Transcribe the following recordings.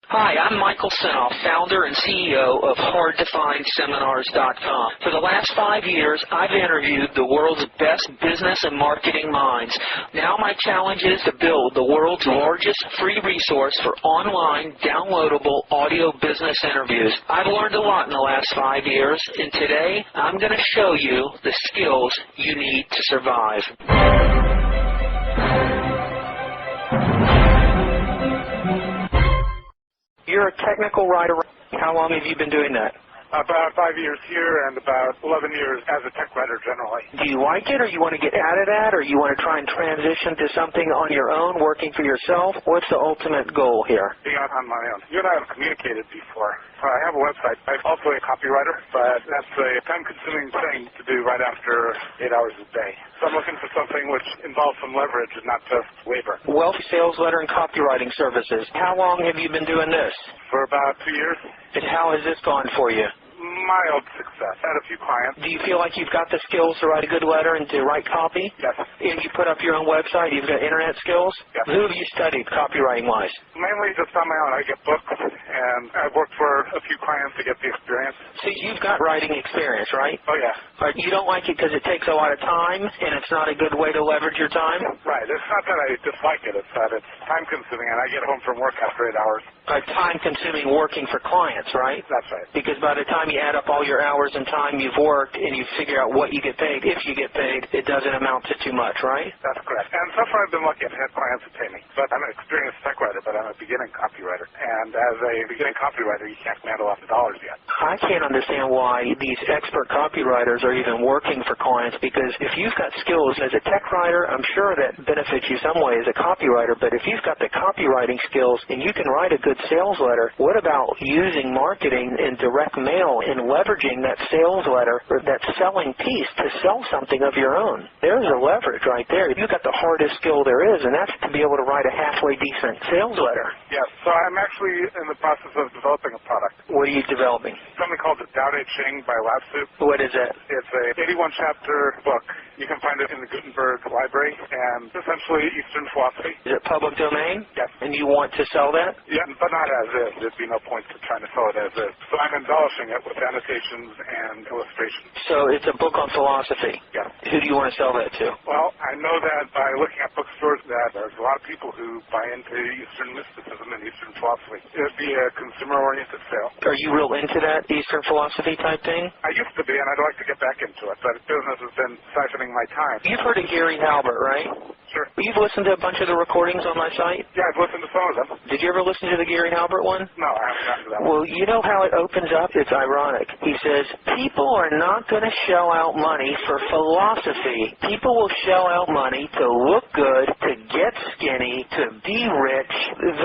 Hi, I'm Michael Senoff, founder and CEO of HardToFindSeminars.com. For the last 5 years, I've interviewed the world's best business and marketing minds. Now my challenge is to build the world's largest free resource for online, downloadable audio business interviews. I've learned a lot in the last 5 years, and today I'm going to show you the skills you need to survive. You're a technical writer. How long have you been doing that? About 5 years here and about 11 years as a tech writer generally. Do you like it, or you want to get out of that, or you want to try and transition to something on your own, working for yourself? What's the ultimate goal here? Being out on my own. You and I have communicated before. I have a website. I'm also a copywriter, but that's a time-consuming thing to do right after 8 hours a day. So I'm looking for something which involves some leverage and not just labor. Wealthy sales letter and copywriting services. How long have you been doing this? For about 2 years. And how has this gone for you? Mild success. Had a few clients. Do you feel like you've got the skills to write a good letter and to write copy? Yes. And you put up your own website? You've got internet skills? Yes. Who have you studied copywriting-wise? Mainly just on my own. I get books, and I've worked for a few clients to get the experience. So you've got writing experience, right? Oh, yeah. But you don't like it because it takes a lot of time, and it's not a good way to leverage your time? Right. It's not that I dislike it. It's that it's time-consuming, and I get home from work after 8 hours. Time-consuming working for clients, right? That's right. Because by the time you add up all your hours and time you've worked and you figure out what you get paid, if you get paid, it doesn't amount to too much, right? That's correct. And so far I've been lucky. I've had clients who pay me. But I'm an experienced tech writer, but I'm a beginning copywriter. And as a beginning copywriter, you can't command a lot of dollars yet. I can't understand why these expert copywriters are even working for clients, because if you've got skills as a tech writer, I'm sure that benefits you some way as a copywriter, but if you've got the copywriting skills and you can write a good sales letter, what about using marketing and direct mail and leveraging that sales letter or that selling piece to sell something of your own? There's a leverage right there. You've got the hardest skill there is, and that's to be able to write a halfway decent sales letter. Yes, so I'm actually in the process of developing a product. What are you developing? Something called the Tao Te Ching by Lao Tzu. What is it? It's a 81-chapter book. You can find it in the Gutenberg Library, and essentially Eastern philosophy. Is it public domain? Yes. And you want to sell that? Yeah, but not as is. There'd be no point to trying to sell it as is. So I'm embellishing it with annotations and illustrations. So it's a book on philosophy? Yeah. Who do you want to sell that to? Well, I know that by looking at bookstores that there's a lot of people who buy into Eastern mysticism and Eastern philosophy. It would be a consumer-oriented sale. Are you real into that Eastern philosophy type thing? I used to be, and I'd like to get back into it, but business has been siphoning my time. You've heard of Gary Halbert, right? Sure. You've listened to a bunch of the recordings on my site? Yeah, I've listened to some of them. Did you ever listen to the Gary Halbert one? No, I haven't gotten to that one. Well, you know how it opens up? It's ironic. He says, people are not going to shell out money for philosophy. People will shell out money to look good, to get skinny, to be rich,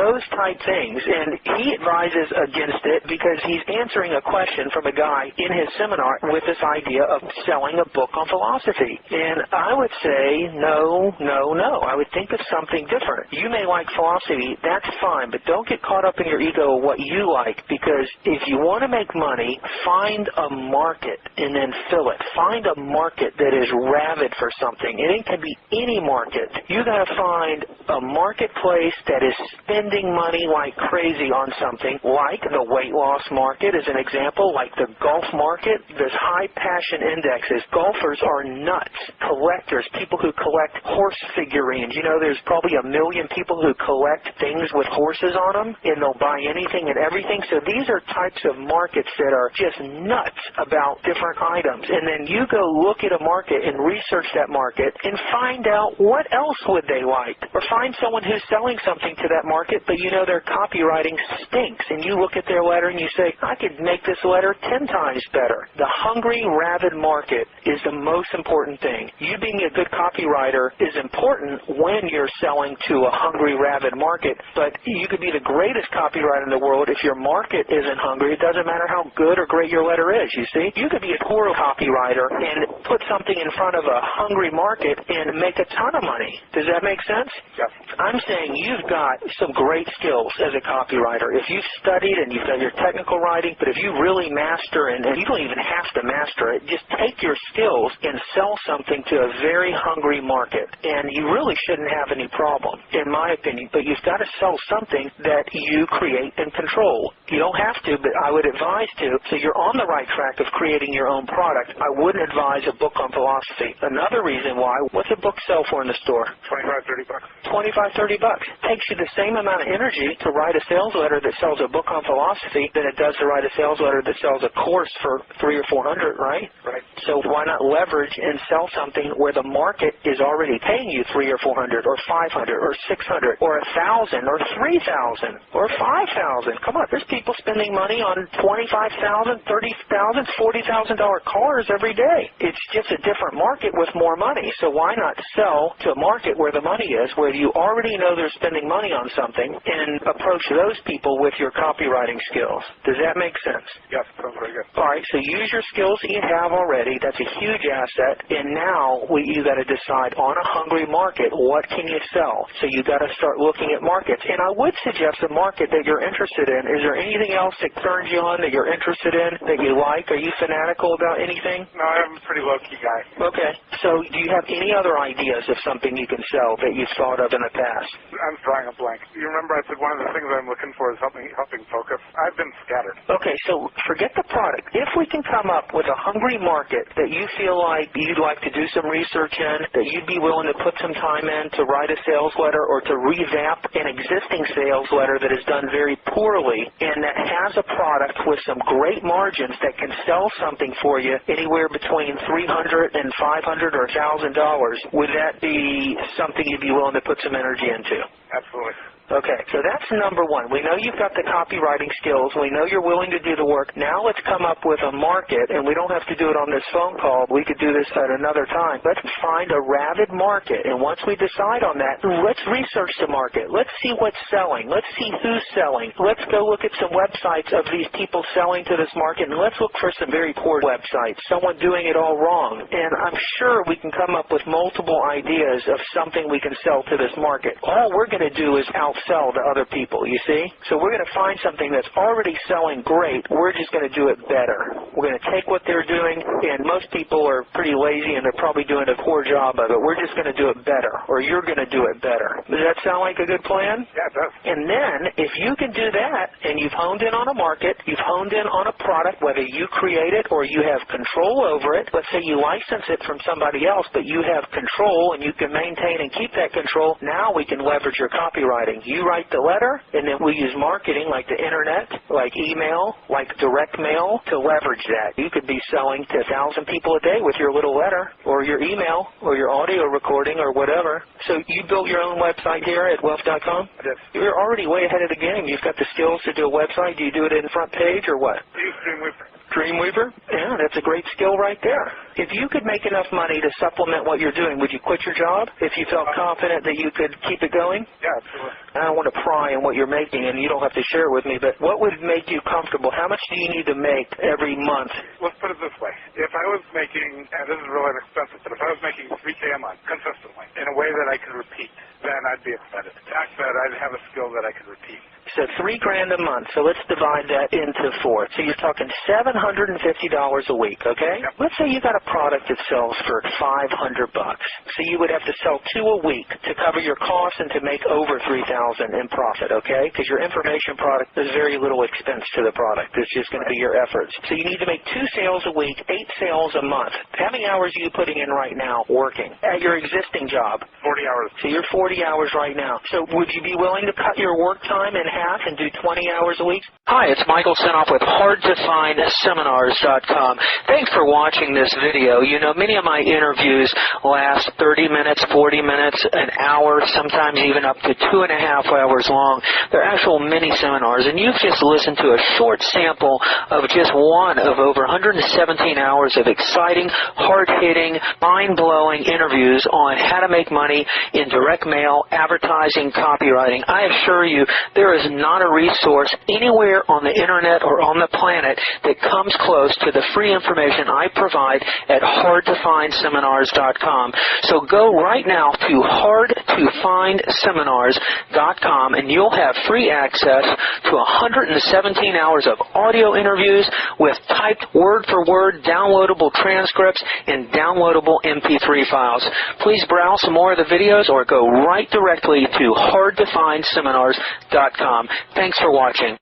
those type things. And he advises against it because he's answering a question from a guy in his seminar with this idea of selling a book on philosophy. And I would say, no. I would think of something different. You may like philosophy, that's fine, but don't get caught up in your ego of what you like, because if you want to make money, find a market and then fill it. Find a market that is rabid for something. And it can be any market. You got to find a marketplace that is spending money like crazy on something, like the weight loss market as an example, like the golf market. There's high passion indexes. Golfers are nuts. Collectors, people who collect horse figurines. You know, there's probably 1 million people who collect things with horses on them, and they'll buy anything and everything. So these are types of markets that are just nuts about different items. And then you go look at a market and research that market and find out what else would they like. Or find someone who's selling something to that market, but you know their copywriting stinks. And you look at their letter and you say, I could make this letter 10 times better. The hungry, rabid market is the most important thing. You being a good copywriter is important when you're selling to a hungry, rabid market, but you could be the greatest copywriter in the world if your market isn't hungry. It doesn't matter how good or great your letter is, you see. You could be a poor copywriter and put something in front of a hungry market and make a ton of money. Does that make sense? Yes. I'm saying you've got some great skills as a copywriter. If you've studied and you've done your technical writing, but if you really master, and you don't even have to master it, just take your skills and sell something to a very hungry market. And you really shouldn't have any problem, in my opinion. But you've got to sell something that you create and control. You don't have to, but I would advise to. So you're on the right track of creating your own product. I wouldn't advise a book on philosophy. Another reason why, what's a book sell for in the store? $25, $30. $25, $30. Takes you the same amount of energy to write a sales letter that sells a book on philosophy than it does to write a sales letter that sells a course for $300 or $400, right? Right. So why not leverage and sell something where the market is already paying you $300 or $400 or $500 or $600 or $1,000 or $3,000 or $5,000? Come on, there's people spending money on $25,000, $30,000, $40,000 cars every day. It's just a different market with more money. So why not sell to a market where the money is, where you already know they're spending money on something, and approach those people with your copywriting skills? Does that make sense? Yes, sounds very good. All right, so use your skills that you have already. That's a huge asset. And now you got to decide on a hungry market, what can you sell? So you got to start looking at markets. And I would suggest a market that you're interested in. Is there anything else that turns you on that you're interested in, that you like? Are you fanatical about anything? No, I'm a pretty low-key guy. Okay. So do you have any other ideas of something you can sell that you've thought of in the past? I'm drawing a blank. You remember I said one of the things I'm looking for is helping focus. I've been scattered. Okay, so forget the product. If we can come up with a hungry market that you feel like you'd like to do some research in, that you'd be willing to put some time in to write a sales letter or to revamp an existing sales letter that is done very poorly and that has a product with some great margins that can sell something for you anywhere between $300 and $500 or $1,000, would that be something you'd be willing to put some energy into? Absolutely. Okay, so that's number one. We know you've got the copywriting skills. We know you're willing to do the work. Now let's come up with a market, and we don't have to do it on this phone call. We could do this at another time. Let's find a rabid market, and once we decide on that, let's research the market. Let's see what's selling. Let's see who's selling. Let's go look at some websites of these people selling to this market, and let's look for some very poor websites, someone doing it all wrong. And I'm sure we can come up with multiple ideas of something we can sell to this market. All we're going to do is outsell to other people, you see? So we're going to find something that's already selling great. We're just going to do it better. We're going to take what they're doing, and most people are pretty lazy and they're probably doing a poor job of it. We're just going to do it better, or you're going to do it better. Does that sound like a good plan? Yeah, it does. And then, if you can do that, and you've honed in on a market, you've honed in on a product, whether you create it or you have control over it, let's say you license it from somebody else, but you have control and you can maintain and keep that control, now we can leverage your copywriting. You write the letter, and then we use marketing like the internet, like email, like direct mail to leverage that. You could be selling to 1,000 people a day with your little letter or your email or your audio recording or whatever. So you built your own website here at Wealth.com? I did. You're already way ahead of the game. You've got the skills to do a website. Do you do it in front page or what? I use Dreamweaver. Dreamweaver? Yeah, that's a great skill right there. If you could make enough money to supplement what you're doing, would you quit your job if you felt confident that you could keep it going? Yeah, absolutely. I don't want to pry on what you're making, and you don't have to share it with me, but what would make you comfortable? How much do you need to make every month? Let's put it this way. If I was making, and this is really expensive, but if I was making $3K a month consistently in a way that I could repeat, then I'd be excited. The fact that I'd have a skill that I could repeat. So $3,000 a month. So let's divide that into 4. So you're talking $750 a week, okay? Yep. Let's say you got a product that sells for $500. So you would have to sell 2 a week to cover your costs and to make over $3,000 in profit, okay? Because your information product, there's very little expense to the product. It's just going to be your efforts. So you need to make 2 sales a week, 8 sales a month. How many hours are you putting in right now working at your existing job? 40 hours. So you're 40 hours right now. So would you be willing to cut your work time in half and do 20 hours a week? Hi, it's Michael Senoff with HardToFindSeminars.com. Thanks for watching this video. You know, many of my interviews last 30 minutes, 40 minutes, an hour, sometimes even up to 2.5 hours long. They're actual mini seminars, and you've just listened to a short sample of just one of over 117 hours of exciting, hard-hitting, mind-blowing interviews on how to make money in direct mail, advertising, copywriting. I assure you, there is not a resource anywhere anywhere on the internet or on the planet that comes close to the free information I provide at hardtofindseminars.com. So go right now to hardtofindseminars.com and you'll have free access to 117 hours of audio interviews with typed word-for-word downloadable transcripts and downloadable MP3 files. Please browse some more of the videos or go right directly to hardtofindseminars.com. Thanks for watching.